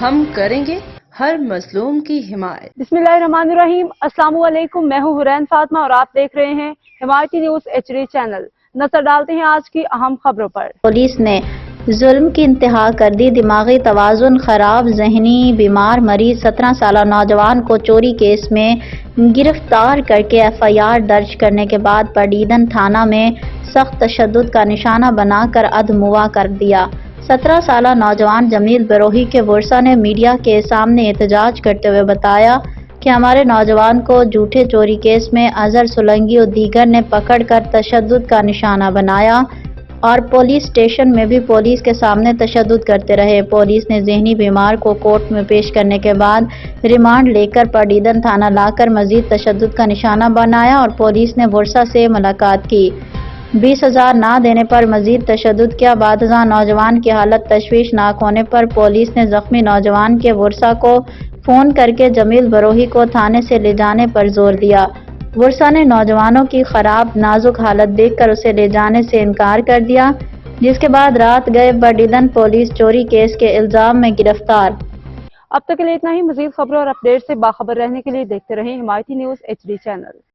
ہم کریں گے ہر مظلوم کی حمایت۔ بسم اللہ الرحمن الرحیم۔ السلام علیکم، میں ہوں حرین فاطمہ اور آپ دیکھ رہے ہیں حمایتی نیوز HD چینل۔ نظر ڈالتے ہیں آج کی اہم خبروں پر۔ پولیس نے ظلم کی انتہا کر دی، دماغی توازن خراب، ذہنی بیمار مریض 17 سالہ نوجوان کو چوری کیس میں گرفتار کر کے FIR درج کرنے کے بعد پٹیدن تھانہ میں سخت تشدد کا نشانہ بنا کر ادموا کر دیا۔ 17 سالہ نوجوان جمیل بروہی کے ورثاء نے میڈیا کے سامنے احتجاج کرتے ہوئے بتایا کہ ہمارے نوجوان کو جھوٹے چوری کیس میں اظہر سولنگی اور دیگر نے پکڑ کر تشدد کا نشانہ بنایا اور پولیس اسٹیشن میں بھی پولیس کے سامنے تشدد کرتے رہے۔ پولیس نے ذہنی بیمار کو کورٹ میں پیش کرنے کے بعد ریمانڈ لے کر پٹیدن تھانہ لا کر مزید تشدد کا نشانہ بنایا اور پولیس نے ورثاء سے ملاقات کی۔ 20,000 نہ دینے پر مزید تشدد کیا۔ بعد ازاں نوجوان کی حالت تشویشناک ہونے پر پولیس نے زخمی نوجوان کے ورثاء کو فون کر کے جمیل بروہی کو تھانے سے لے جانے پر زور دیا۔ ورثاء نے نوجوانوں کی خراب نازک حالت دیکھ کر اسے لے جانے سے انکار کر دیا، جس کے بعد رات گئے پٹیدن پولیس چوری کیس کے الزام میں گرفتار۔ اب تک کے لیے اتنا ہی۔ مزید خبروں اور اپڈیٹ سے باخبر رہنے کے لیے دیکھتے رہیں حمایتی نیوز HD چینل۔